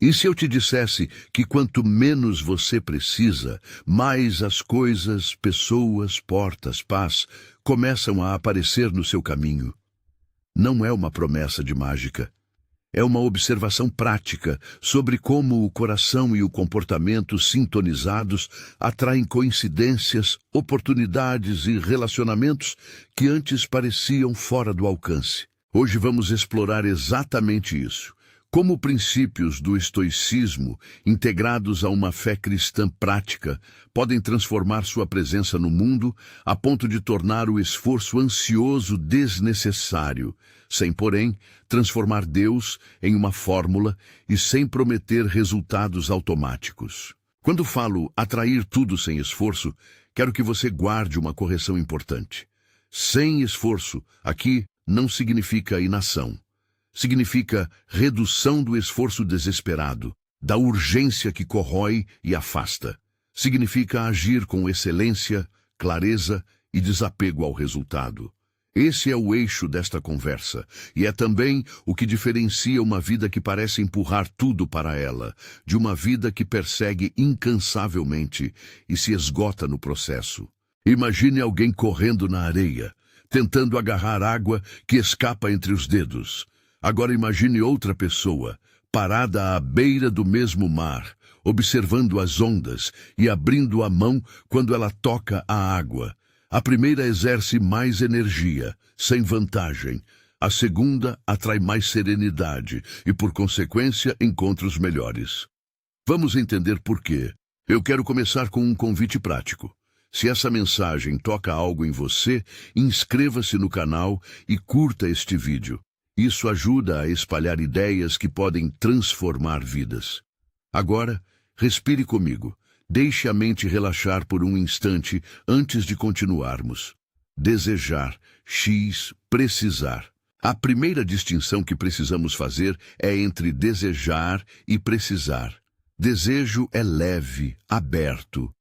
E se eu te dissesse que quanto menos você precisa, mais as coisas, pessoas, portas, paz começam a aparecer no seu caminho? Não é uma promessa de mágica. É uma observação prática sobre como o coração e o comportamento sintonizados atraem coincidências, oportunidades e relacionamentos que antes pareciam fora do alcance. Hoje vamos explorar exatamente isso. Como princípios do estoicismo, integrados a uma fé cristã prática, podem transformar sua presença no mundo a ponto de tornar o esforço ansioso desnecessário, sem, porém, transformar Deus em uma fórmula e sem prometer resultados automáticos. Quando falo atrair tudo sem esforço, quero que você guarde uma correção importante. Sem esforço, aqui, não significa inação. Significa redução do esforço desesperado, da urgência que corrói e afasta. Significa agir com excelência, clareza e desapego ao resultado. Esse é o eixo desta conversa, e é também o que diferencia uma vida que parece empurrar tudo para ela, de uma vida que persegue incansavelmente e se esgota no processo. Imagine alguém correndo na areia, tentando agarrar água que escapa entre os dedos. Agora imagine outra pessoa, parada à beira do mesmo mar, observando as ondas e abrindo a mão quando ela toca a água. A primeira exerce mais energia, sem vantagem. A segunda atrai mais serenidade e, por consequência, encontros melhores. Vamos entender por quê. Eu quero começar com um convite prático. Se essa mensagem toca algo em você, inscreva-se no canal e curta este vídeo. Isso ajuda a espalhar ideias que podem transformar vidas. Agora, respire comigo. Deixe a mente relaxar por um instante antes de continuarmos. Desejar, precisar. A primeira distinção que precisamos fazer é entre desejar e precisar. Desejo é leve, aberto.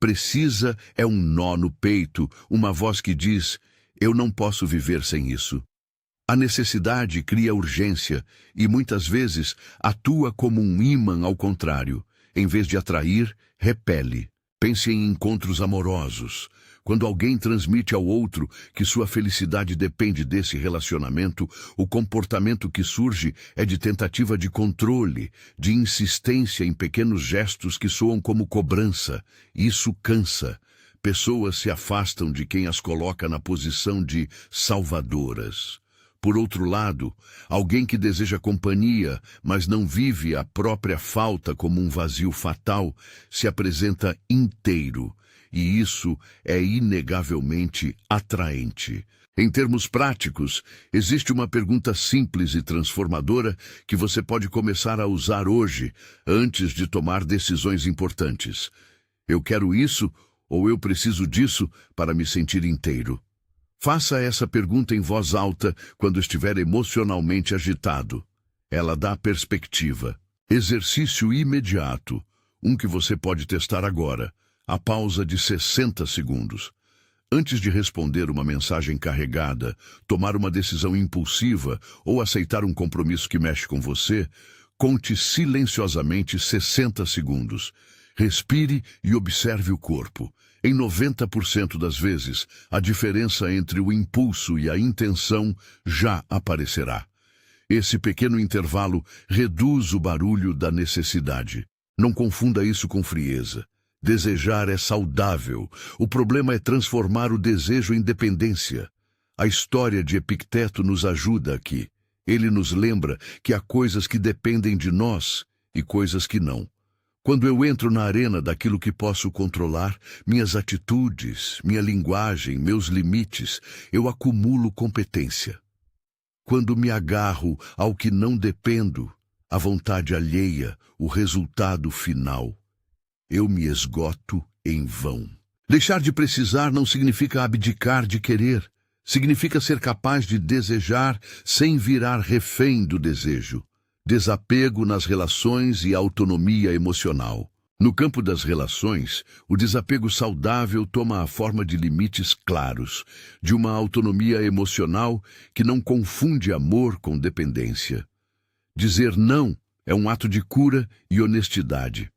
Precisa é um nó no peito, uma voz que diz, eu não posso viver sem isso. A necessidade cria urgência e, muitas vezes, atua como um ímã ao contrário. Em vez de atrair, repele. Pense em encontros amorosos. Quando alguém transmite ao outro que sua felicidade depende desse relacionamento, o comportamento que surge é de tentativa de controle, de insistência em pequenos gestos que soam como cobrança. Isso cansa. Pessoas se afastam de quem as coloca na posição de salvadoras. Por outro lado, alguém que deseja companhia, mas não vive a própria falta como um vazio fatal, se apresenta inteiro, e isso é inegavelmente atraente. Em termos práticos, existe uma pergunta simples e transformadora que você pode começar a usar hoje, antes de tomar decisões importantes. Eu quero isso ou eu preciso disso para me sentir inteiro? Faça essa pergunta em voz alta quando estiver emocionalmente agitado. Ela dá perspectiva. Exercício imediato, um que você pode testar agora. A pausa de 60 segundos. Antes de responder uma mensagem carregada, tomar uma decisão impulsiva ou aceitar um compromisso que mexe com você, conte silenciosamente 60 segundos. Respire e observe o corpo. Em 90% das vezes, a diferença entre o impulso e a intenção já aparecerá. Esse pequeno intervalo reduz o barulho da necessidade. Não confunda isso com frieza. Desejar é saudável. O problema é transformar o desejo em dependência. A história de Epicteto nos ajuda aqui. Ele nos lembra que há coisas que dependem de nós e coisas que não. Quando eu entro na arena daquilo que posso controlar, minhas atitudes, minha linguagem, meus limites, eu acumulo competência. Quando me agarro ao que não dependo, a vontade alheia, o resultado final, eu me esgoto em vão. Deixar de precisar não significa abdicar de querer. Significa ser capaz de desejar sem virar refém do desejo. Desapego nas relações e autonomia emocional. No campo das relações, o desapego saudável toma a forma de limites claros, de uma autonomia emocional que não confunde amor com dependência. Dizer não É um ato de cura e honestidade.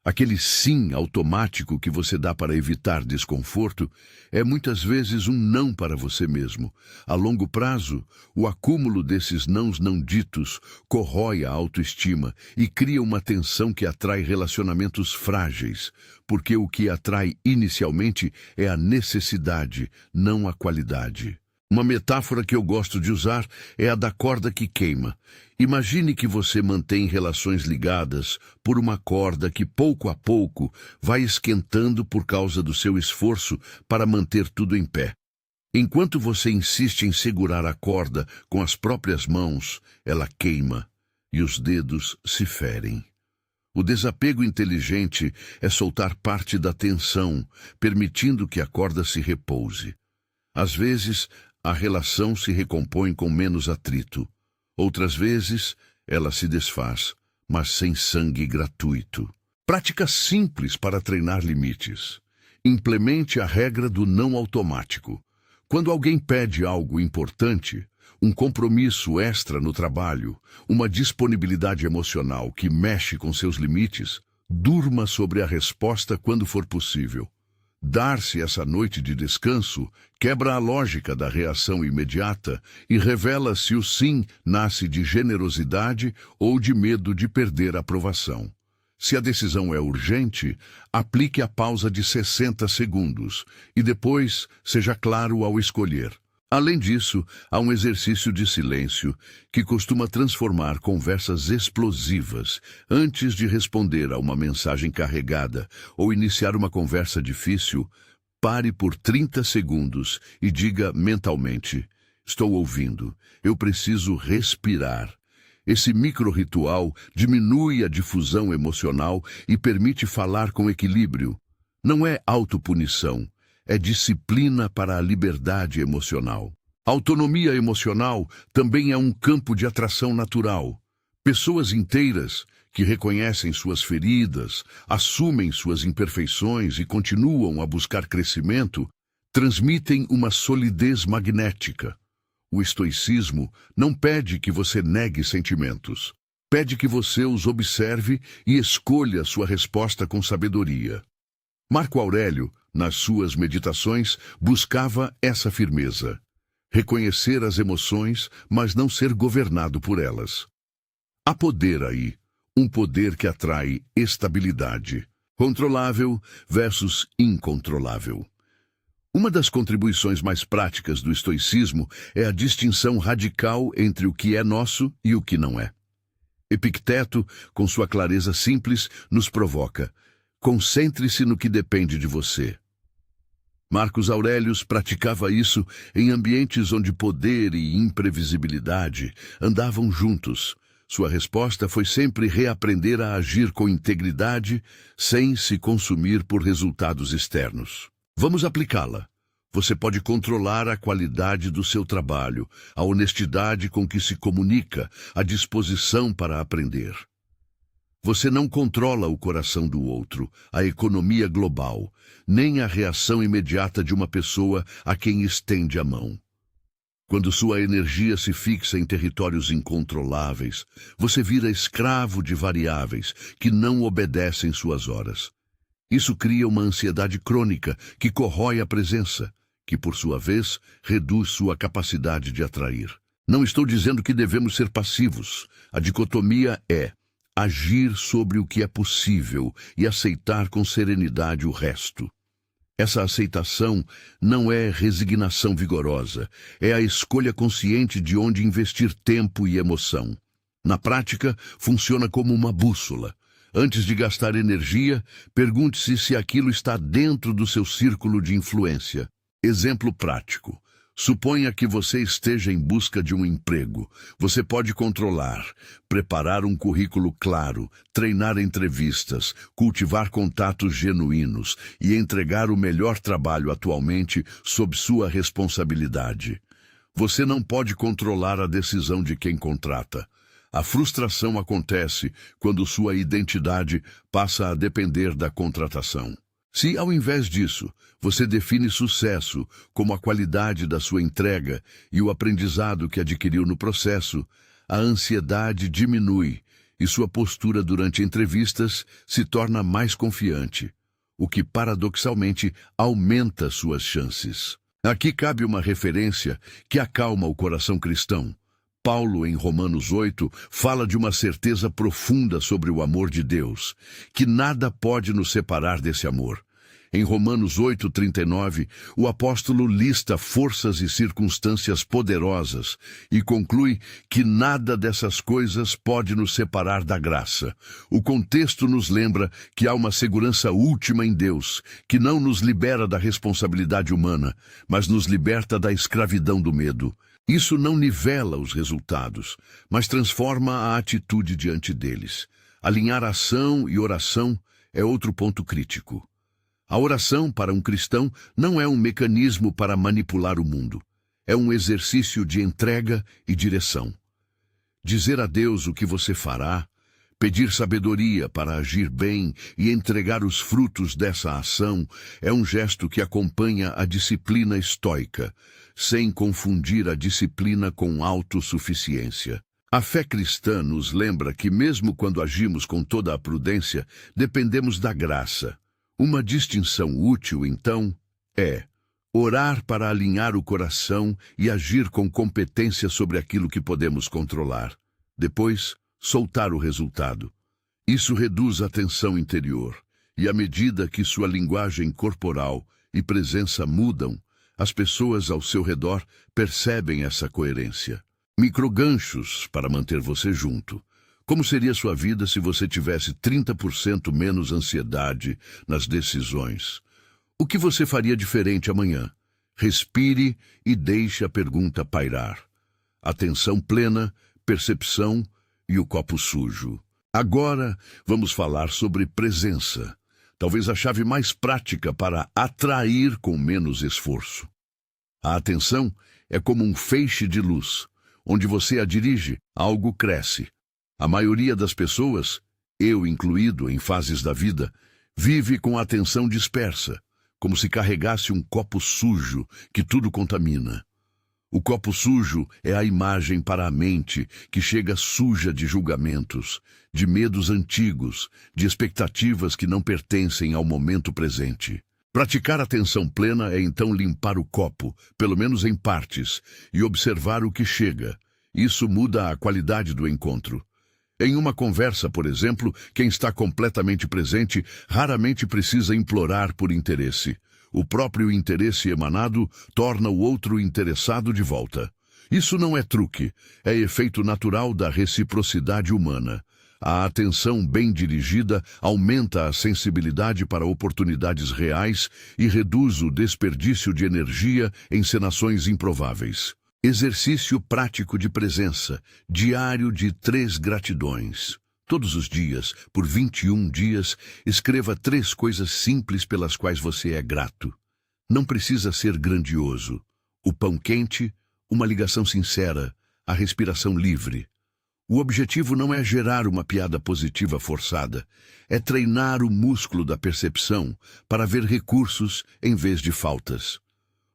Aquele sim automático que você dá para evitar desconforto é muitas vezes um não para você mesmo. A longo prazo, o acúmulo desses nãos não ditos corrói a autoestima e cria uma tensão que atrai relacionamentos frágeis, porque o que atrai inicialmente é a necessidade, não a qualidade. Uma metáfora que eu gosto de usar é a da corda que queima. Imagine que você mantém relações ligadas por uma corda que pouco a pouco vai esquentando por causa do seu esforço para manter tudo em pé. Enquanto você insiste em segurar a corda com as próprias mãos, ela queima e os dedos se ferem. O desapego inteligente é soltar parte da tensão, permitindo que a corda se repouse. Às vezes, a relação se recompõe com menos atrito. Outras vezes, ela se desfaz, mas sem sangue gratuito. Prática simples para treinar limites. Implemente a regra do não automático. Quando alguém pede algo importante, um compromisso extra no trabalho, uma disponibilidade emocional que mexe com seus limites, durma sobre a resposta quando for possível. Dar-se essa noite de descanso quebra a lógica da reação imediata e revela se o sim nasce de generosidade ou de medo de perder a aprovação. Se a decisão é urgente, aplique a pausa de 60 segundos e depois seja claro ao escolher. Além disso, há um exercício de silêncio que costuma transformar conversas explosivas antes de responder a uma mensagem carregada ou iniciar uma conversa difícil. Pare por 30 segundos e diga mentalmente: estou ouvindo, eu preciso respirar. Esse micro-ritual diminui a difusão emocional e permite falar com equilíbrio. Não é autopunição. É disciplina para a liberdade emocional. Autonomia emocional também é um campo de atração natural. Pessoas inteiras que reconhecem suas feridas, assumem suas imperfeições e continuam a buscar crescimento, transmitem uma solidez magnética. O estoicismo não pede que você negue sentimentos. Pede que você os observe e escolha sua resposta com sabedoria. Marco Aurélio, nas suas meditações, buscava essa firmeza. Reconhecer as emoções, mas não ser governado por elas. Há poder aí, um poder que atrai estabilidade. Controlável versus incontrolável. Uma das contribuições mais práticas do estoicismo é a distinção radical entre o que é nosso e o que não é. Epicteto, com sua clareza simples, nos provoca: concentre-se no que depende de você. Marcos Aurelius praticava isso em ambientes onde poder e imprevisibilidade andavam juntos. Sua resposta foi sempre reaprender a agir com integridade, sem se consumir por resultados externos. Vamos aplicá-la. Você pode controlar a qualidade do seu trabalho, a honestidade com que se comunica, a disposição para aprender. Você não controla o coração do outro, a economia global, nem a reação imediata de uma pessoa a quem estende a mão. Quando sua energia se fixa em territórios incontroláveis, você vira escravo de variáveis que não obedecem suas horas. Isso cria uma ansiedade crônica que corrói a presença, que, por sua vez, reduz sua capacidade de atrair. Não estou dizendo que devemos ser passivos. A dicotomia é agir sobre o que é possível e aceitar com serenidade o resto. Essa aceitação não é resignação vigorosa, é a escolha consciente de onde investir tempo e emoção. Na prática, funciona como uma bússola. Antes de gastar energia, pergunte-se se aquilo está dentro do seu círculo de influência. Exemplo prático. Suponha que você esteja em busca de um emprego. Você pode controlar, preparar um currículo claro, treinar entrevistas, cultivar contatos genuínos e entregar o melhor trabalho atualmente sob sua responsabilidade. Você não pode controlar a decisão de quem contrata. A frustração acontece quando sua identidade passa a depender da contratação. Se, ao invés disso, você define sucesso como a qualidade da sua entrega e o aprendizado que adquiriu no processo, a ansiedade diminui e sua postura durante entrevistas se torna mais confiante, o que paradoxalmente aumenta suas chances. Aqui cabe uma referência que acalma o coração cristão. Paulo, em Romanos 8, fala de uma certeza profunda sobre o amor de Deus, que nada pode nos separar desse amor. Em Romanos 8:39, o apóstolo lista forças e circunstâncias poderosas e conclui que nada dessas coisas pode nos separar da graça. O contexto nos lembra que há uma segurança última em Deus, que não nos libera da responsabilidade humana, mas nos liberta da escravidão do medo. Isso não nivela os resultados, mas transforma a atitude diante deles. Alinhar ação e oração é outro ponto crítico. A oração para um cristão não é um mecanismo para manipular o mundo. É um exercício de entrega e direção. Dizer a Deus o que você fará, pedir sabedoria para agir bem e entregar os frutos dessa ação é um gesto que acompanha a disciplina estoica, sem confundir a disciplina com autossuficiência. A fé cristã nos lembra que mesmo quando agimos com toda a prudência, dependemos da graça. Uma distinção útil, então, é orar para alinhar o coração e agir com competência sobre aquilo que podemos controlar. Depois, soltar o resultado. Isso reduz a tensão interior, e à medida que sua linguagem corporal e presença mudam, as pessoas ao seu redor percebem essa coerência. Microganchos para manter você junto. Como seria sua vida se você tivesse 30% menos ansiedade nas decisões? O que você faria diferente amanhã? Respire e deixe a pergunta pairar. Atenção plena, percepção e o copo sujo. Agora vamos falar sobre presença. Talvez a chave mais prática para atrair com menos esforço. A atenção é como um feixe de luz. Onde você a dirige, algo cresce. A maioria das pessoas, eu incluído em fases da vida, vive com a atenção dispersa, como se carregasse um copo sujo que tudo contamina. O copo sujo é a imagem para a mente que chega suja de julgamentos, de medos antigos, de expectativas que não pertencem ao momento presente. Praticar atenção plena é então limpar o copo, pelo menos em partes, e observar o que chega. Isso muda a qualidade do encontro. Em uma conversa, por exemplo, quem está completamente presente raramente precisa implorar por interesse. O próprio interesse emanado torna o outro interessado de volta. Isso não é truque, é efeito natural da reciprocidade humana. A atenção bem dirigida aumenta a sensibilidade para oportunidades reais e reduz o desperdício de energia em encenações improváveis. Exercício prático de presença, diário de 3 gratidões. Todos os dias, por 21 dias, escreva 3 coisas simples pelas quais você é grato. Não precisa ser grandioso. O pão quente, uma ligação sincera, a respiração livre. O objetivo não é gerar uma piada positiva forçada, é treinar o músculo da percepção para ver recursos em vez de faltas.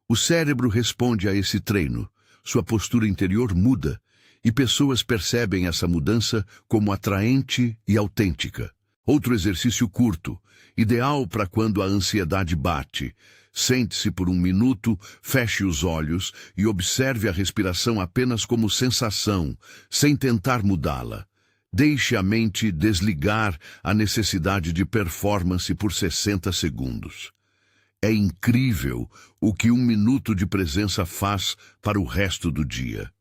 O cérebro responde a esse treino. Sua postura interior muda, e pessoas percebem essa mudança como atraente e autêntica. Outro exercício curto, ideal para quando a ansiedade bate. Sente-se por 1 minuto, feche os olhos e observe a respiração apenas como sensação, sem tentar mudá-la. Deixe a mente desligar a necessidade de performance por 60 segundos. É incrível o que 1 minuto de presença faz para o resto do dia.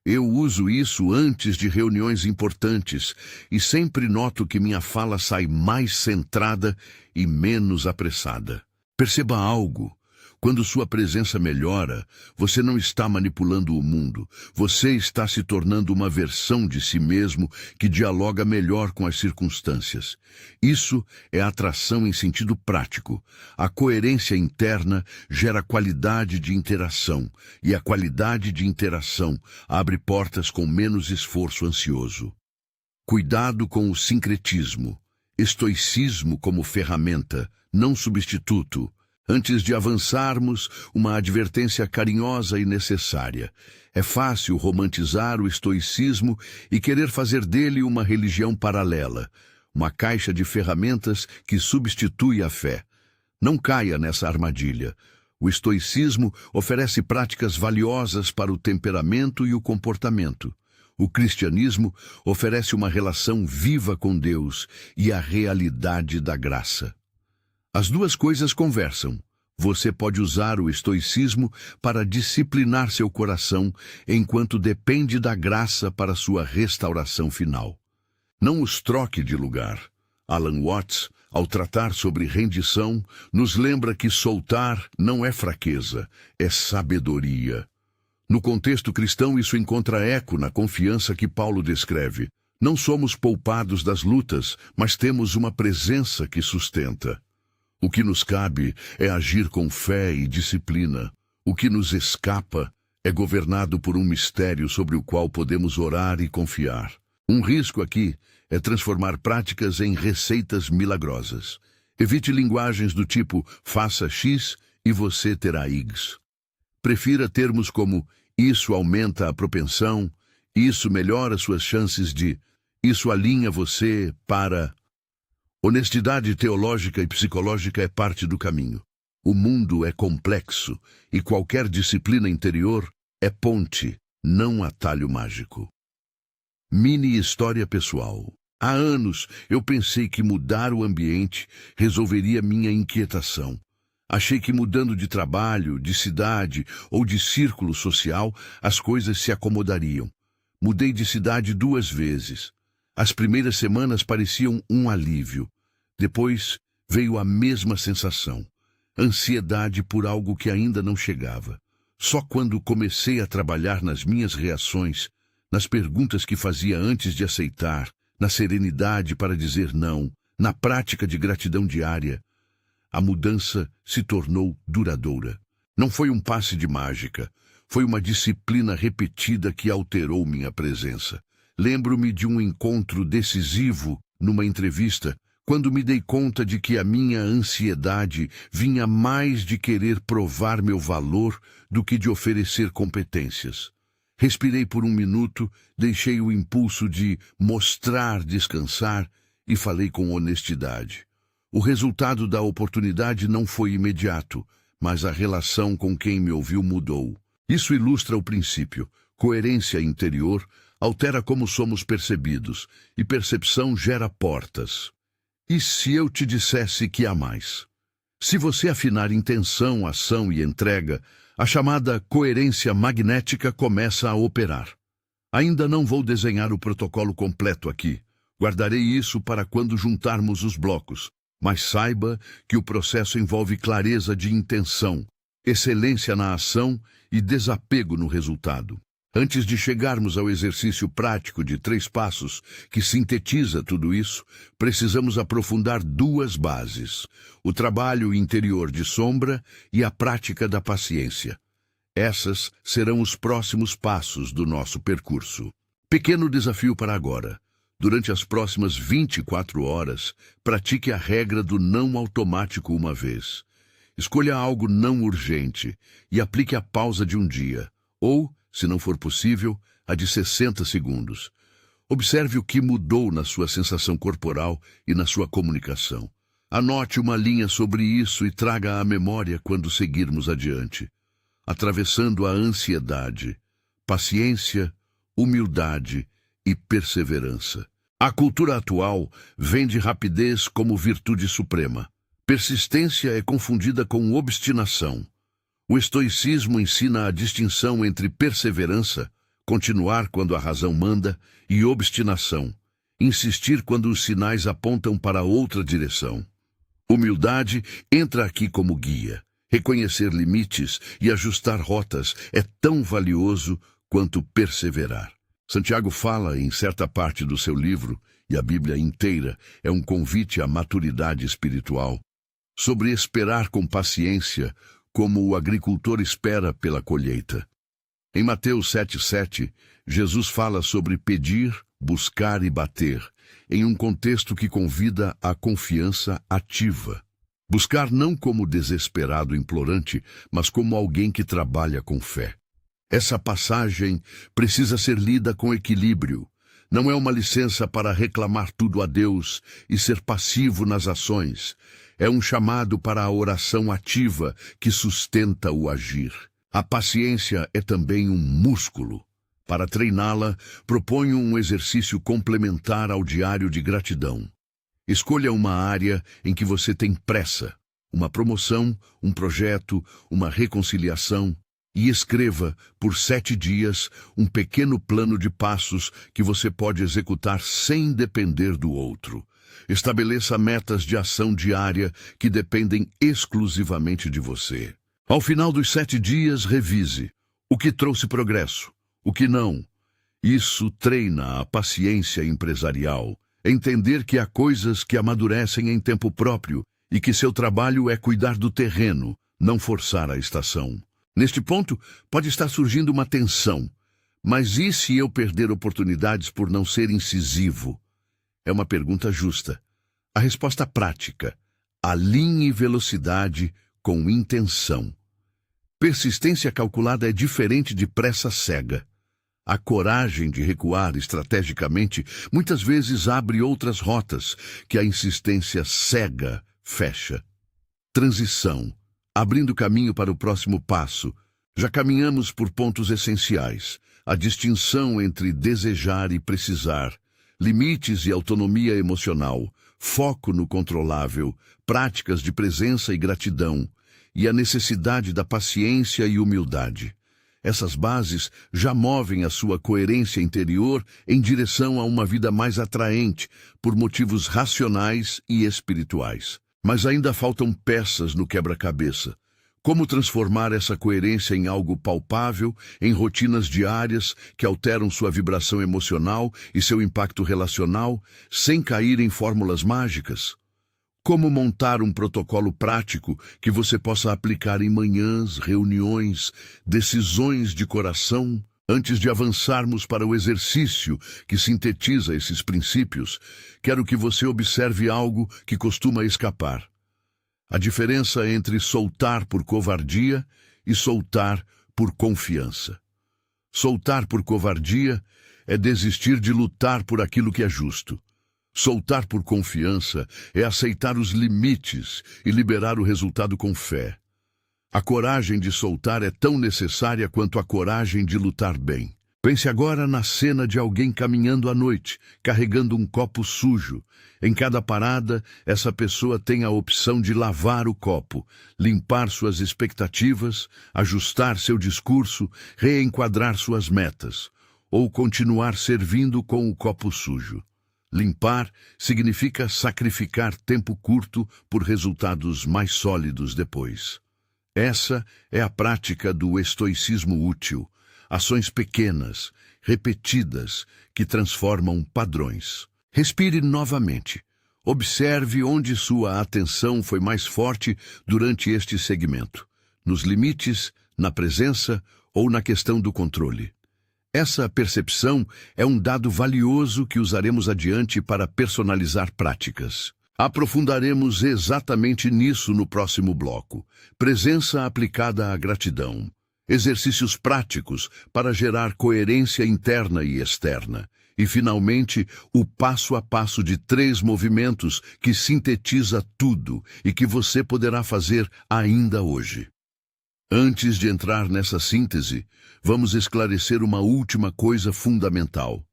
Eu uso isso antes de reuniões importantes e sempre noto que minha fala sai mais centrada e menos apressada. Perceba algo. Quando sua presença melhora, você não está manipulando o mundo. Você está se tornando uma versão de si mesmo que dialoga melhor com as circunstâncias. Isso é atração em sentido prático. A coerência interna gera qualidade de interação, e a qualidade de interação abre portas com menos esforço ansioso. Cuidado com o sincretismo. Estoicismo como ferramenta, não substituto. Antes de avançarmos, uma advertência carinhosa e necessária. É fácil romantizar o estoicismo e querer fazer dele uma religião paralela, uma caixa de ferramentas que substitui a fé. Não caia nessa armadilha. O estoicismo oferece práticas valiosas para o temperamento e o comportamento. O cristianismo oferece uma relação viva com Deus e a realidade da graça. As duas coisas conversam. Você pode usar o estoicismo para disciplinar seu coração, enquanto depende da graça para sua restauração final. Não os troque de lugar. Alan Watts, ao tratar sobre rendição, nos lembra que soltar não é fraqueza, é sabedoria. No contexto cristão, isso encontra eco na confiança que Paulo descreve. Não somos poupados das lutas, mas temos uma presença que sustenta. O que nos cabe é agir com fé e disciplina. O que nos escapa é governado por um mistério sobre o qual podemos orar e confiar. Um risco aqui é transformar práticas em receitas milagrosas. Evite linguagens do tipo faça X e você terá Y. Prefira termos como isso aumenta a propensão, isso melhora suas chances de, isso alinha você para... Honestidade teológica e psicológica é parte do caminho. O mundo é complexo e qualquer disciplina interior é ponte, não atalho mágico. Mini história pessoal. Há anos eu pensei que mudar o ambiente resolveria minha inquietação. Achei que mudando de trabalho, de cidade ou de círculo social, as coisas se acomodariam. Mudei de cidade 2 vezes. As primeiras semanas pareciam um alívio. Depois veio a mesma sensação. Ansiedade por algo que ainda não chegava. Só quando comecei a trabalhar nas minhas reações, nas perguntas que fazia antes de aceitar, na serenidade para dizer não, na prática de gratidão diária, a mudança se tornou duradoura. Não foi um passe de mágica, foi uma disciplina repetida que alterou minha presença. Lembro-me de um encontro decisivo numa entrevista, quando me dei conta de que a minha ansiedade vinha mais de querer provar meu valor do que de oferecer competências. Respirei por 1 minuto, deixei o impulso de mostrar descansar e falei com honestidade. O resultado da oportunidade não foi imediato, mas a relação com quem me ouviu mudou. Isso ilustra o princípio. Coerência interior altera como somos percebidos, e percepção gera portas. E se eu te dissesse que há mais? Se você afinar intenção, ação e entrega, a chamada coerência magnética começa a operar. Ainda não vou desenhar o protocolo completo aqui. Guardarei isso para quando juntarmos os blocos. Mas saiba que o processo envolve clareza de intenção, excelência na ação e desapego no resultado. Antes de chegarmos ao exercício prático de 3 passos que sintetiza tudo isso, precisamos aprofundar 2 bases: o trabalho interior de sombra e a prática da paciência. Essas serão os próximos passos do nosso percurso. Pequeno desafio para agora. Durante as próximas 24 horas, pratique a regra do não automático uma vez. Escolha algo não urgente e aplique a pausa de 1 dia, ou, se não for possível, a de 60 segundos. Observe o que mudou na sua sensação corporal e na sua comunicação. Anote uma linha sobre isso e traga à memória quando seguirmos adiante. Atravessando a ansiedade, paciência, humildade e perseverança. A cultura atual vende rapidez como virtude suprema. Persistência é confundida com obstinação. O estoicismo ensina a distinção entre perseverança, continuar quando a razão manda, e obstinação, insistir quando os sinais apontam para outra direção. Humildade entra aqui como guia. Reconhecer limites e ajustar rotas é tão valioso quanto perseverar. Santiago fala em certa parte do seu livro, e a Bíblia inteira é um convite à maturidade espiritual, sobre esperar com paciência, como o agricultor espera pela colheita. Em Mateus 7,7, Jesus fala sobre pedir, buscar e bater, em um contexto que convida à confiança ativa. Buscar não como desesperado implorante, mas como alguém que trabalha com fé. Essa passagem precisa ser lida com equilíbrio. Não é uma licença para reclamar tudo a Deus e ser passivo nas ações. É um chamado para a oração ativa que sustenta o agir. A paciência é também um músculo. Para treiná-la, proponho um exercício complementar ao diário de gratidão. Escolha uma área em que você tem pressa, uma promoção, um projeto, uma reconciliação, e escreva, por 7 dias, um pequeno plano de passos que você pode executar sem depender do outro. Estabeleça metas de ação diária que dependem exclusivamente de você. Ao final dos 7 dias, revise o que trouxe progresso, o que não. Isso treina a paciência empresarial. Entender que há coisas que amadurecem em tempo próprio e que seu trabalho é cuidar do terreno, não forçar a estação. Neste ponto, pode estar surgindo uma tensão. Mas e se eu perder oportunidades por não ser incisivo? É uma pergunta justa. A resposta prática: alinhe velocidade com intenção. Persistência calculada é diferente de pressa cega. A coragem de recuar estrategicamente muitas vezes abre outras rotas que a insistência cega fecha. Transição. Abrindo caminho para o próximo passo. Já caminhamos por pontos essenciais. A distinção entre desejar e precisar. Limites e autonomia emocional. Foco no controlável. Práticas de presença e gratidão. E a necessidade da paciência e humildade. Essas bases já movem a sua coerência interior em direção a uma vida mais atraente, por motivos racionais e espirituais. Mas ainda faltam peças no quebra-cabeça. Como transformar essa coerência em algo palpável, em rotinas diárias que alteram sua vibração emocional e seu impacto relacional, sem cair em fórmulas mágicas? Como montar um protocolo prático que você possa aplicar em manhãs, reuniões, decisões de coração? Antes de avançarmos para o exercício que sintetiza esses princípios, quero que você observe algo que costuma escapar. A diferença entre soltar por covardia e soltar por confiança. Soltar por covardia é desistir de lutar por aquilo que é justo. Soltar por confiança é aceitar os limites e liberar o resultado com fé. A coragem de soltar é tão necessária quanto a coragem de lutar bem. Pense agora na cena de alguém caminhando à noite, carregando um copo sujo. Em cada parada, essa pessoa tem a opção de lavar o copo, limpar suas expectativas, ajustar seu discurso, reenquadrar suas metas, ou continuar servindo com o copo sujo. Limpar significa sacrificar tempo curto por resultados mais sólidos depois. Essa é a prática do estoicismo útil. Ações pequenas, repetidas, que transformam padrões. Respire novamente. Observe onde sua atenção foi mais forte durante este segmento. Nos limites, na presença ou na questão do controle. Essa percepção é um dado valioso que usaremos adiante para personalizar práticas. Aprofundaremos exatamente nisso no próximo bloco. Presença aplicada à gratidão. Exercícios práticos para gerar coerência interna e externa. E, finalmente, o passo a passo de 3 movimentos que sintetiza tudo e que você poderá fazer ainda hoje. Antes de entrar nessa síntese, vamos esclarecer uma última coisa fundamental.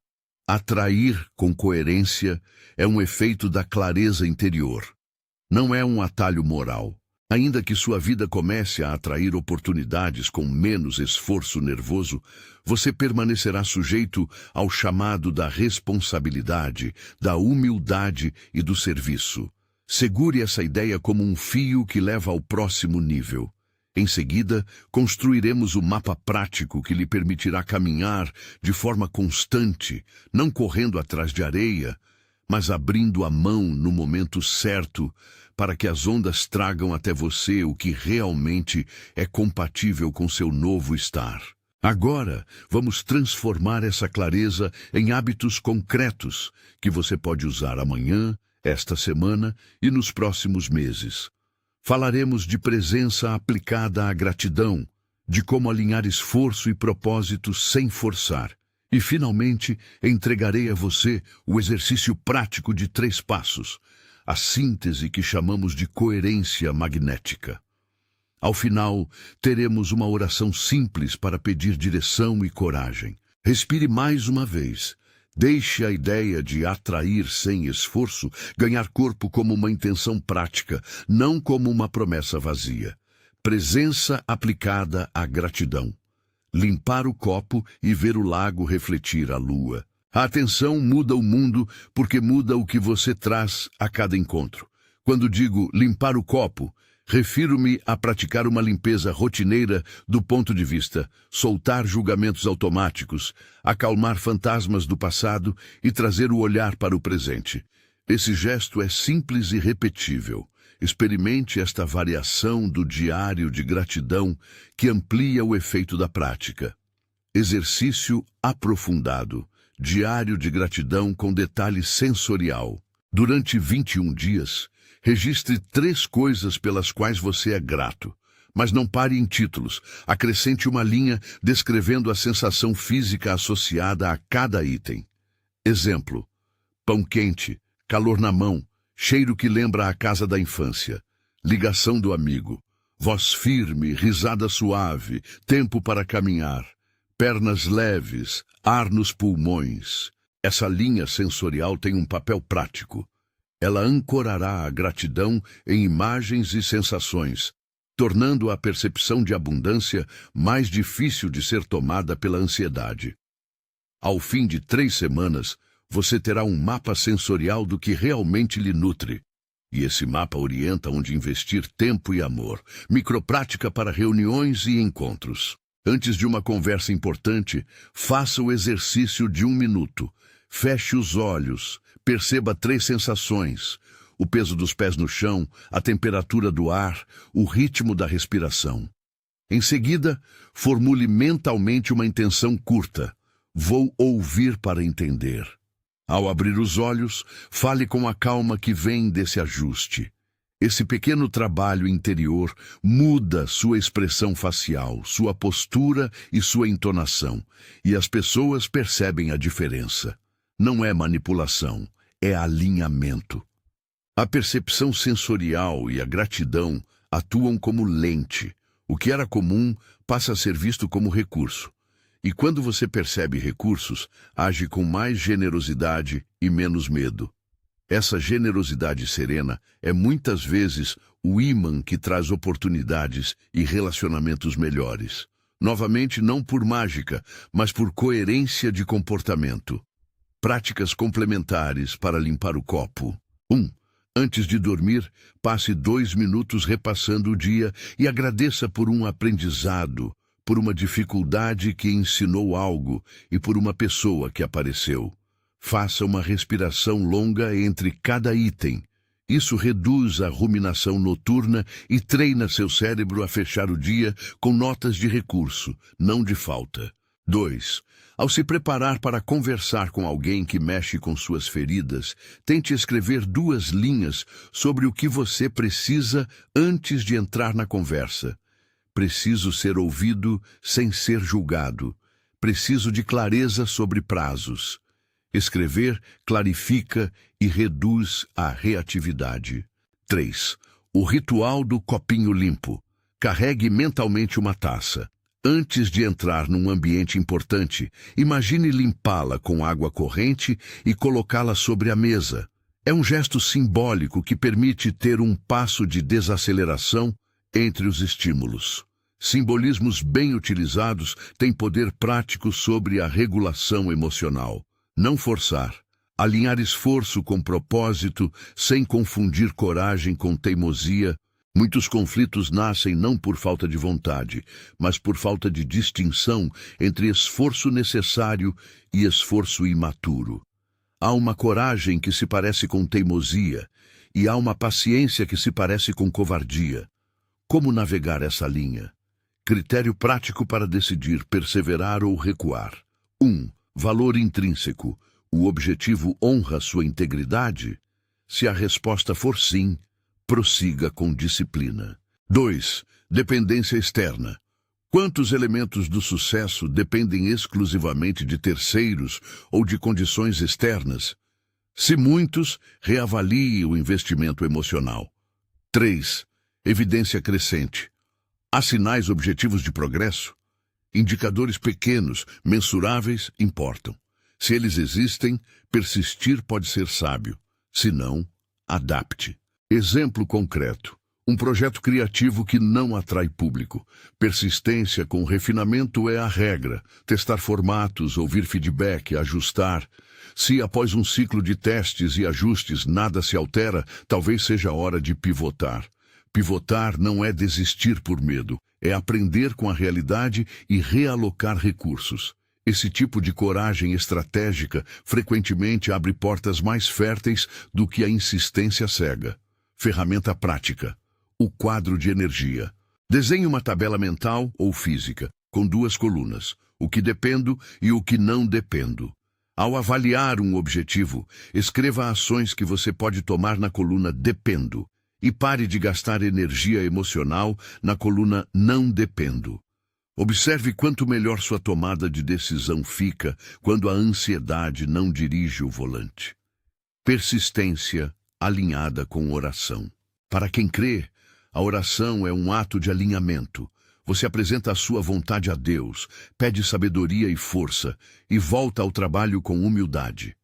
Atrair com coerência é um efeito da clareza interior. Não é um atalho moral. Ainda que sua vida comece a atrair oportunidades com menos esforço nervoso, você permanecerá sujeito ao chamado da responsabilidade, da humildade e do serviço. Segure essa ideia como um fio que leva ao próximo nível. Em seguida, construiremos o mapa prático que lhe permitirá caminhar de forma constante, não correndo atrás de areia, mas abrindo a mão no momento certo para que as ondas tragam até você o que realmente é compatível com seu novo estar. Agora, vamos transformar essa clareza em hábitos concretos que você pode usar amanhã, esta semana e nos próximos meses. Falaremos de presença aplicada à gratidão, de como alinhar esforço e propósito sem forçar. E, finalmente, entregarei a você o exercício prático de 3 passos, a síntese que chamamos de coerência magnética. Ao final, teremos uma oração simples para pedir direção e coragem. Respire mais uma vez. Deixe a ideia de atrair sem esforço ganhar corpo como uma intenção prática, não como uma promessa vazia. Presença aplicada à gratidão. Limpar o copo e ver o lago refletir a lua. A atenção muda o mundo porque muda o que você traz a cada encontro. Quando digo limpar o copo, refiro-me a praticar uma limpeza rotineira do ponto de vista, soltar julgamentos automáticos, acalmar fantasmas do passado e trazer o olhar para o presente. Esse gesto é simples e repetível. Experimente esta variação do diário de gratidão que amplia o efeito da prática. Exercício aprofundado. Diário de gratidão com detalhe sensorial. Durante 21 dias, registre 3 coisas pelas quais você é grato. Mas não pare em títulos. Acrescente uma linha descrevendo a sensação física associada a cada item. Exemplo: pão quente, calor na mão, cheiro que lembra a casa da infância, ligação do amigo, voz firme, risada suave, tempo para caminhar, pernas leves, ar nos pulmões. Essa linha sensorial tem um papel prático. Ela ancorará a gratidão em imagens e sensações, tornando a percepção de abundância mais difícil de ser tomada pela ansiedade. Ao fim de 3 semanas, você terá um mapa sensorial do que realmente lhe nutre. E esse mapa orienta onde investir tempo e amor, microprática para reuniões e encontros. Antes de uma conversa importante, faça o exercício de 1 minuto. Feche os olhos, perceba 3 sensações: o peso dos pés no chão, a temperatura do ar, o ritmo da respiração. Em seguida, formule mentalmente uma intenção curta. Vou ouvir para entender. Ao abrir os olhos, fale com a calma que vem desse ajuste. Esse pequeno trabalho interior muda sua expressão facial, sua postura e sua entonação, e as pessoas percebem a diferença. Não é manipulação, é alinhamento. A percepção sensorial e a gratidão atuam como lente. O que era comum passa a ser visto como recurso. E quando você percebe recursos, age com mais generosidade e menos medo. Essa generosidade serena é muitas vezes o ímã que traz oportunidades e relacionamentos melhores. Novamente, não por mágica, mas por coerência de comportamento. Práticas complementares para limpar o copo. 1. Antes de dormir, passe 2 minutos repassando o dia e agradeça por um aprendizado, por uma dificuldade que ensinou algo e por uma pessoa que apareceu. Faça uma respiração longa entre cada item. Isso reduz a ruminação noturna e treina seu cérebro a fechar o dia com notas de recurso, não de falta. 2. Ao se preparar para conversar com alguém que mexe com suas feridas, tente escrever 2 linhas sobre o que você precisa antes de entrar na conversa. Preciso ser ouvido sem ser julgado. Preciso de clareza sobre prazos. Escrever clarifica e reduz a reatividade. 3. O ritual do copinho limpo. Carregue mentalmente uma taça. Antes de entrar num ambiente importante, imagine limpá-la com água corrente e colocá-la sobre a mesa. É um gesto simbólico que permite ter um passo de desaceleração entre os estímulos. Simbolismos bem utilizados têm poder prático sobre a regulação emocional. Não forçar. Alinhar esforço com propósito, sem confundir coragem com teimosia. Muitos conflitos nascem não por falta de vontade, mas por falta de distinção entre esforço necessário e esforço imaturo. Há uma coragem que se parece com teimosia, e há uma paciência que se parece com covardia. Como navegar essa linha? Critério prático para decidir perseverar ou recuar. 1. Valor intrínseco. O objetivo honra sua integridade? Se a resposta for sim, prossiga com disciplina. 2. Dependência externa. Quantos elementos do sucesso dependem exclusivamente de terceiros ou de condições externas? Se muitos, reavalie o investimento emocional. 3. Evidência crescente. Há sinais objetivos de progresso? Indicadores pequenos, mensuráveis, importam. Se eles existem, persistir pode ser sábio. Se não, adapte. Exemplo concreto. Um projeto criativo que não atrai público. Persistência com refinamento é a regra. Testar formatos, ouvir feedback, ajustar. Se após um ciclo de testes e ajustes nada se altera, talvez seja a hora de pivotar. Pivotar não é desistir por medo, é aprender com a realidade e realocar recursos. Esse tipo de coragem estratégica frequentemente abre portas mais férteis do que a insistência cega. Ferramenta prática. O quadro de energia. Desenhe uma tabela mental ou física, com 2 colunas, o que dependo e o que não dependo. Ao avaliar um objetivo, escreva ações que você pode tomar na coluna Dependo e pare de gastar energia emocional na coluna Não Dependo. Observe quanto melhor sua tomada de decisão fica quando a ansiedade não dirige o volante. Persistência alinhada com oração. Para quem crê, a oração é um ato de alinhamento. Você apresenta a sua vontade a Deus, pede sabedoria e força e volta ao trabalho com humildade.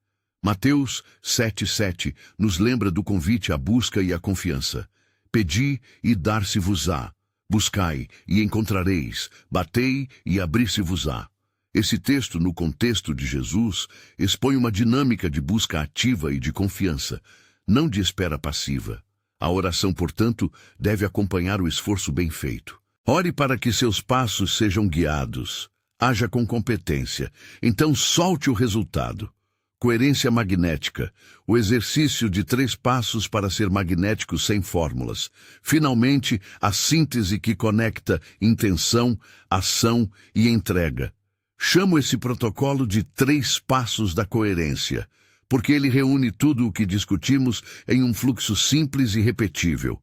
Mateus 7,7 nos lembra do convite à busca e à confiança. Pedi e dar-se-vos-á. Buscai e encontrareis. Batei e abrir-se-vos-á. Esse texto, no contexto de Jesus, expõe uma dinâmica de busca ativa e de confiança, não de espera passiva. A oração, portanto, deve acompanhar o esforço bem feito. Ore para que seus passos sejam guiados. Haja com competência. Então solte o resultado. Coerência magnética. O exercício de 3 passos para ser magnético sem fórmulas. Finalmente, a síntese que conecta intenção, ação e entrega. Chamo esse protocolo de 3 passos da coerência, porque ele reúne tudo o que discutimos em um fluxo simples e repetível.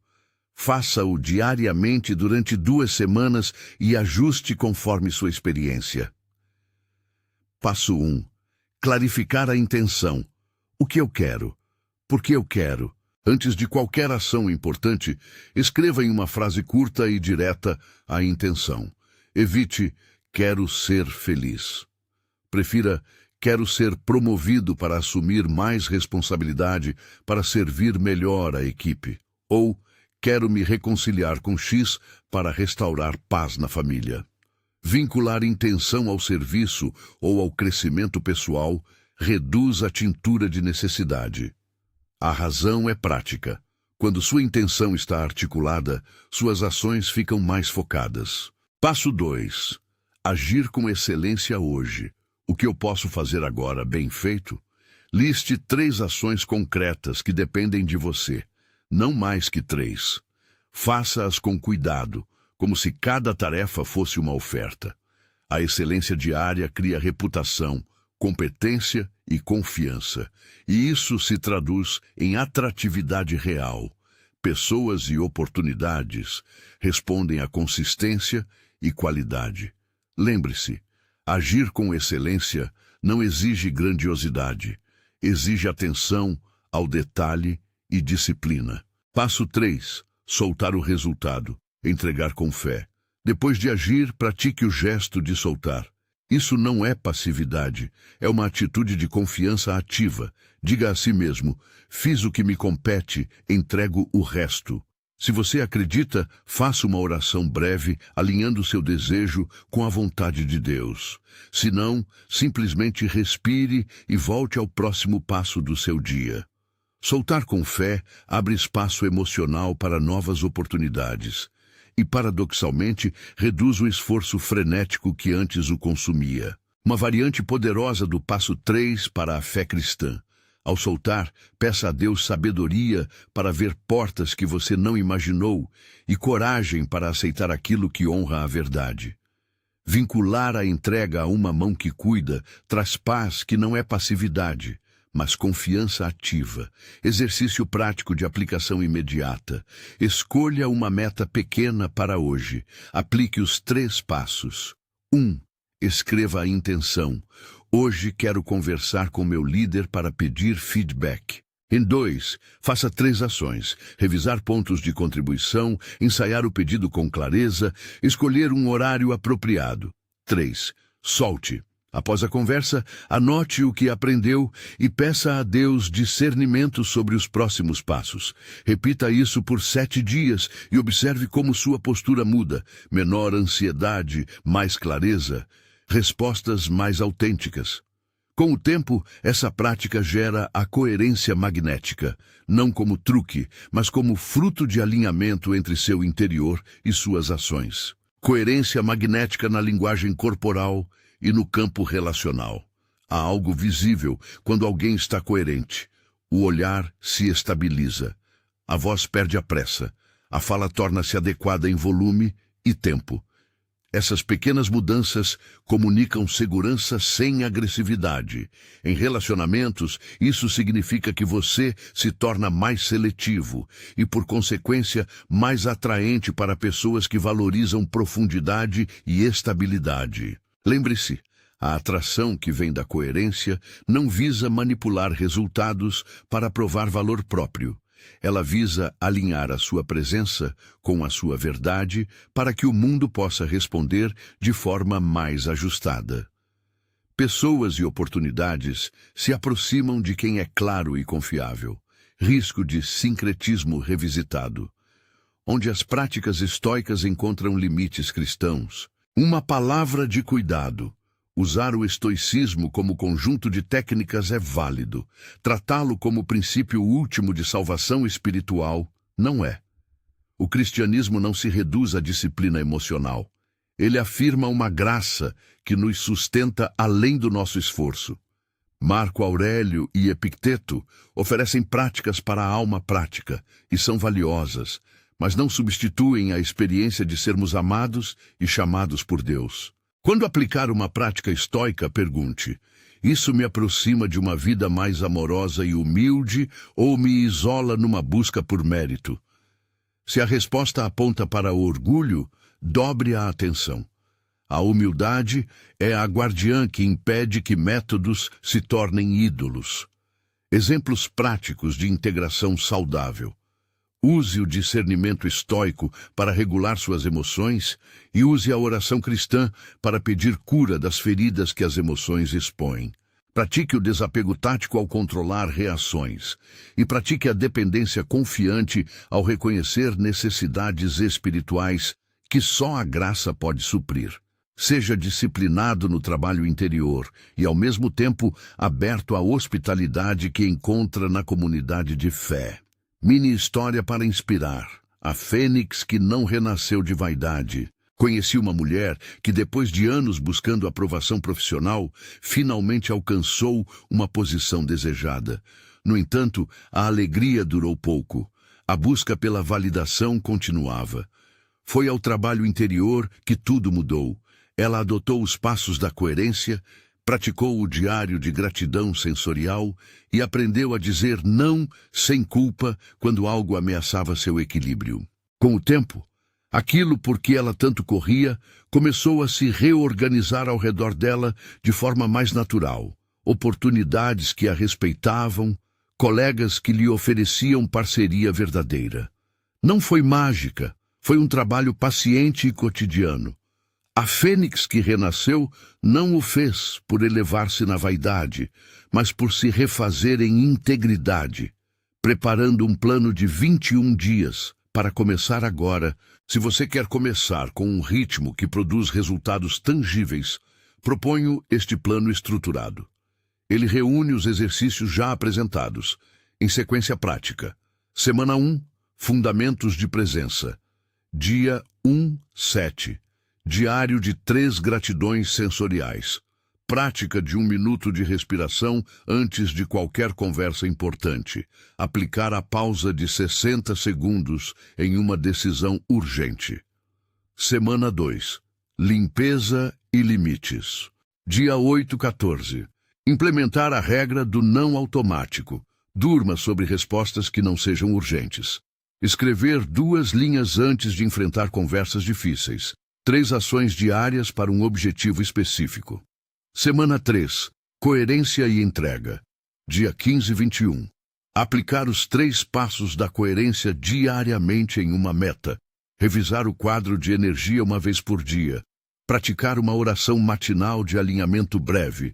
Faça-o diariamente durante 2 semanas e ajuste conforme sua experiência. Passo 1. Clarificar a intenção. O que eu quero? Por que eu quero? Antes de qualquer ação importante, escreva em uma frase curta e direta a intenção. Evite quero ser feliz. Prefira quero ser promovido para assumir mais responsabilidade, para servir melhor a equipe. Ou quero me reconciliar com X para restaurar paz na família. Vincular intenção ao serviço ou ao crescimento pessoal reduz a tintura de necessidade. A razão é prática. Quando sua intenção está articulada, suas ações ficam mais focadas. Passo 2. Agir com excelência hoje. O que eu posso fazer agora bem feito? Liste 3 ações concretas que dependem de você. Não mais que 3. Faça-as com cuidado, como se cada tarefa fosse uma oferta. A excelência diária cria reputação, competência e confiança, e isso se traduz em atratividade real. Pessoas e oportunidades respondem à consistência e qualidade. Lembre-se, agir com excelência não exige grandiosidade, exige atenção ao detalhe e disciplina. Passo 3. Soltar o resultado. Entregar com fé. Depois de agir, pratique o gesto de soltar. Isso não é passividade, é uma atitude de confiança ativa. Diga a si mesmo, fiz o que me compete, entrego o resto. Se você acredita, faça uma oração breve, alinhando seu desejo com a vontade de Deus. Se não, simplesmente respire e volte ao próximo passo do seu dia. Soltar com fé abre espaço emocional para novas oportunidades e, paradoxalmente, reduz o esforço frenético que antes o consumia. Uma variante poderosa do passo 3 para a fé cristã. Ao soltar, peça a Deus sabedoria para ver portas que você não imaginou e coragem para aceitar aquilo que honra a verdade. Vincular a entrega a uma mão que cuida traz paz que não é passividade, mas confiança ativa, exercício prático de aplicação imediata. Escolha uma meta pequena para hoje. Aplique os 3 passos. 1. Escreva a intenção. Hoje quero conversar com meu líder para pedir feedback. Em 2, faça 3 ações: revisar pontos de contribuição, ensaiar o pedido com clareza, escolher um horário apropriado. 3. Solte. Após a conversa, anote o que aprendeu e peça a Deus discernimento sobre os próximos passos. Repita isso por 7 dias e observe como sua postura muda. Menor ansiedade, mais clareza, respostas mais autênticas. Com o tempo, essa prática gera a coerência magnética, não como truque, mas como fruto de alinhamento entre seu interior e suas ações. Coerência magnética na linguagem corporal e no campo relacional. Há algo visível quando alguém está coerente. O olhar se estabiliza. A voz perde a pressa. A fala torna-se adequada em volume e tempo. Essas pequenas mudanças comunicam segurança sem agressividade. Em relacionamentos, isso significa que você se torna mais seletivo e, por consequência, mais atraente para pessoas que valorizam profundidade e estabilidade. Lembre-se, a atração que vem da coerência não visa manipular resultados para provar valor próprio. Ela visa alinhar a sua presença com a sua verdade para que o mundo possa responder de forma mais ajustada. Pessoas e oportunidades se aproximam de quem é claro e confiável. Risco de sincretismo revisitado. Onde as práticas estoicas encontram limites cristãos. Uma palavra de cuidado. Usar o estoicismo como conjunto de técnicas é válido. Tratá-lo como princípio último de salvação espiritual não é. O cristianismo não se reduz à disciplina emocional. Ele afirma uma graça que nos sustenta além do nosso esforço. Marco Aurélio e Epicteto oferecem práticas para a alma prática e são valiosas, mas não substituem a experiência de sermos amados e chamados por Deus. Quando aplicar uma prática estoica, pergunte: isso me aproxima de uma vida mais amorosa e humilde ou me isola numa busca por mérito? Se a resposta aponta para o orgulho, dobre a atenção. A humildade é a guardiã que impede que métodos se tornem ídolos. Exemplos práticos de integração saudável. Use o discernimento estoico para regular suas emoções e use a oração cristã para pedir cura das feridas que as emoções expõem. Pratique o desapego tático ao controlar reações e pratique a dependência confiante ao reconhecer necessidades espirituais que só a graça pode suprir. Seja disciplinado no trabalho interior e, ao mesmo tempo, aberto à hospitalidade que encontra na comunidade de fé. Mini história para inspirar. A fênix que não renasceu de vaidade. Conheci uma mulher que, depois de anos buscando aprovação profissional, finalmente alcançou uma posição desejada. No entanto, a alegria durou pouco. A busca pela validação continuava. Foi ao trabalho interior que tudo mudou. Ela adotou os passos da coerência, praticou o diário de gratidão sensorial e aprendeu a dizer não sem culpa quando algo ameaçava seu equilíbrio. Com o tempo, aquilo por que ela tanto corria começou a se reorganizar ao redor dela de forma mais natural. Oportunidades que a respeitavam, colegas que lhe ofereciam parceria verdadeira. Não foi mágica, foi um trabalho paciente e cotidiano. A fênix que renasceu não o fez por elevar-se na vaidade, mas por se refazer em integridade, preparando um plano de 21 dias para começar agora. Se você quer começar com um ritmo que produz resultados tangíveis, proponho este plano estruturado. Ele reúne os exercícios já apresentados, em sequência prática. Semana 1, Fundamentos de Presença. Dia 1-7. Diário de 3 gratidões sensoriais. Prática de 1 minuto de respiração antes de qualquer conversa importante. Aplicar a pausa de 60 segundos em uma decisão urgente. Semana 2. Limpeza e limites. Dia 8-14. Implementar a regra do não automático. Durma sobre respostas que não sejam urgentes. Escrever 2 linhas antes de enfrentar conversas difíceis. 3 ações diárias para um objetivo específico. Semana 3. Coerência e entrega. Dia 15 e 21. Aplicar os 3 passos da coerência diariamente em uma meta. Revisar o quadro de energia uma vez por dia. Praticar uma oração matinal de alinhamento breve.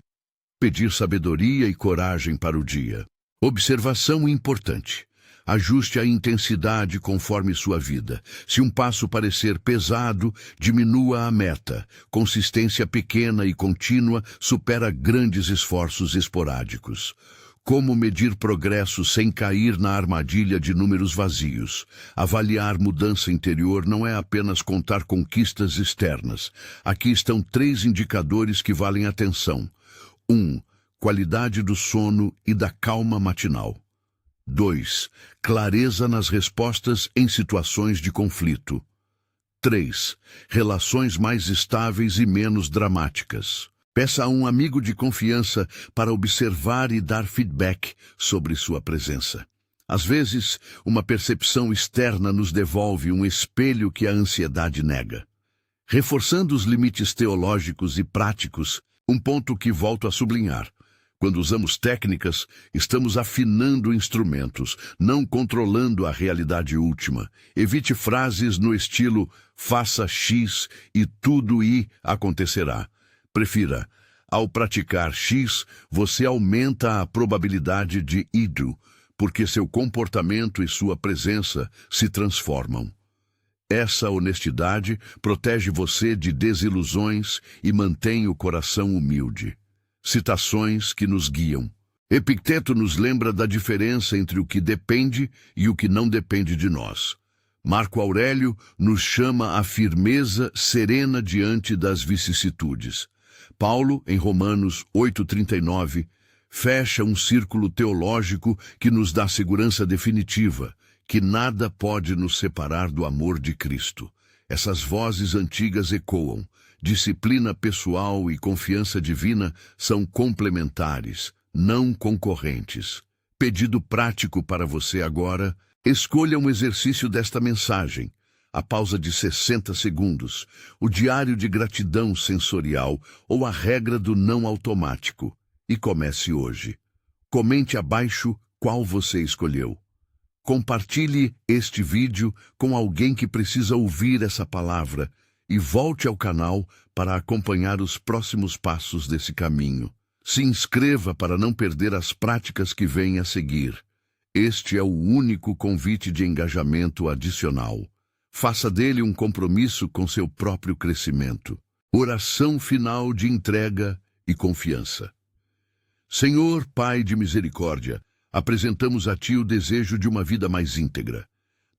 Pedir sabedoria e coragem para o dia. Observação importante. Ajuste a intensidade conforme sua vida. Se um passo parecer pesado, diminua a meta. Consistência pequena e contínua supera grandes esforços esporádicos. Como medir progresso sem cair na armadilha de números vazios? Avaliar mudança interior não é apenas contar conquistas externas. Aqui estão 3 indicadores que valem atenção. 1. Qualidade do sono e da calma matinal. 2. Clareza nas respostas em situações de conflito. 3. Relações mais estáveis e menos dramáticas. Peça a um amigo de confiança para observar e dar feedback sobre sua presença. Às vezes, uma percepção externa nos devolve um espelho que a ansiedade nega. Reforçando os limites teológicos e práticos, um ponto que volto a sublinhar. Quando usamos técnicas, estamos afinando instrumentos, não controlando a realidade última. Evite frases no estilo faça X e tudo Y acontecerá. Prefira, ao praticar X, você aumenta a probabilidade de Y, porque seu comportamento e sua presença se transformam. Essa honestidade protege você de desilusões e mantém o coração humilde. Citações que nos guiam. Epicteto nos lembra da diferença entre o que depende e o que não depende de nós. Marco Aurélio nos chama à firmeza serena diante das vicissitudes. Paulo, em Romanos 8,39, fecha um círculo teológico que nos dá segurança definitiva, que nada pode nos separar do amor de Cristo. Essas vozes antigas ecoam. Disciplina pessoal e confiança divina são complementares, não concorrentes. Pedido prático para você agora, escolha um exercício desta mensagem. A pausa de 60 segundos, o diário de gratidão sensorial ou a regra do não automático. E comece hoje. Comente abaixo qual você escolheu. Compartilhe este vídeo com alguém que precisa ouvir essa palavra e volte ao canal para acompanhar os próximos passos desse caminho. Se inscreva para não perder as práticas que vêm a seguir. Este é o único convite de engajamento adicional. Faça dele um compromisso com seu próprio crescimento. Oração final de entrega e confiança. Senhor, Pai de misericórdia, apresentamos a Ti o desejo de uma vida mais íntegra.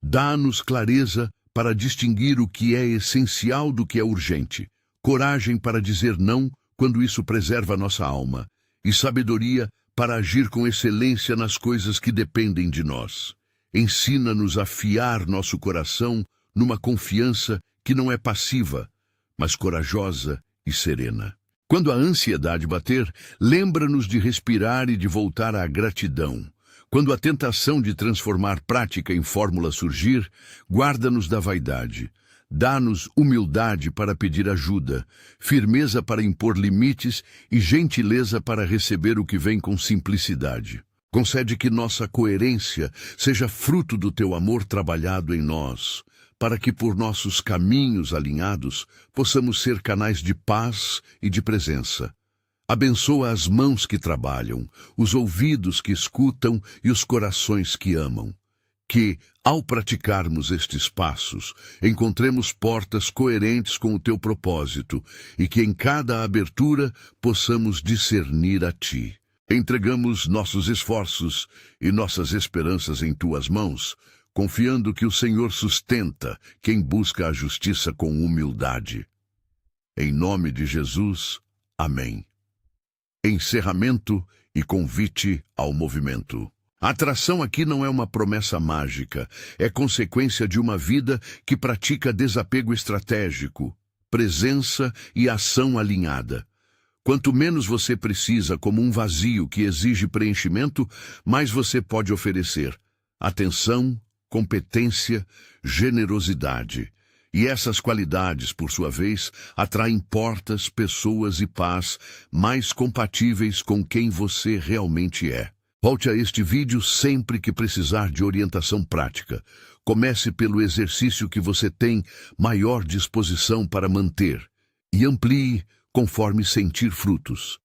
Dá-nos clareza para distinguir o que é essencial do que é urgente, coragem para dizer não quando isso preserva nossa alma, e sabedoria para agir com excelência nas coisas que dependem de nós. Ensina-nos a fiar nosso coração numa confiança que não é passiva, mas corajosa e serena. Quando a ansiedade bater, lembra-nos de respirar e de voltar à gratidão. Quando a tentação de transformar prática em fórmula surgir, guarda-nos da vaidade. Dá-nos humildade para pedir ajuda, firmeza para impor limites e gentileza para receber o que vem com simplicidade. Concede que nossa coerência seja fruto do Teu amor trabalhado em nós, para que por nossos caminhos alinhados possamos ser canais de paz e de presença. Abençoa as mãos que trabalham, os ouvidos que escutam e os corações que amam. Que, ao praticarmos estes passos, encontremos portas coerentes com o Teu propósito e que em cada abertura possamos discernir a Ti. Entregamos nossos esforços e nossas esperanças em Tuas mãos, confiando que o Senhor sustenta quem busca a justiça com humildade. Em nome de Jesus, amém. Encerramento e convite ao movimento. A atração aqui não é uma promessa mágica, é consequência de uma vida que pratica desapego estratégico, presença e ação alinhada. Quanto menos você precisa, como um vazio que exige preenchimento, mais você pode oferecer atenção, competência, generosidade. E essas qualidades, por sua vez, atraem portas, pessoas e paz mais compatíveis com quem você realmente é. Volte a este vídeo sempre que precisar de orientação prática. Comece pelo exercício que você tem maior disposição para manter e amplie conforme sentir frutos.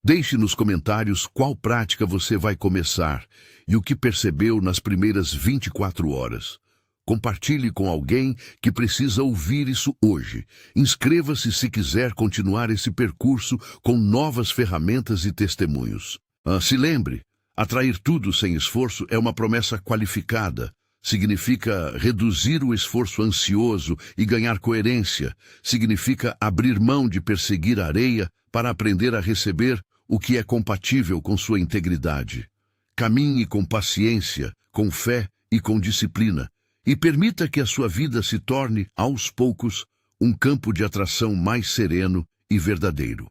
Deixe nos comentários qual prática você vai começar e o que percebeu nas primeiras 24 horas. Compartilhe com alguém que precisa ouvir isso hoje. Inscreva-se se quiser continuar esse percurso com novas ferramentas e testemunhos. Se lembre, atrair tudo sem esforço é uma promessa qualificada. Significa reduzir o esforço ansioso e ganhar coerência. Significa abrir mão de perseguir a areia para aprender a receber o que é compatível com sua integridade. Caminhe com paciência, com fé e com disciplina, e permita que a sua vida se torne, aos poucos, um campo de atração mais sereno e verdadeiro.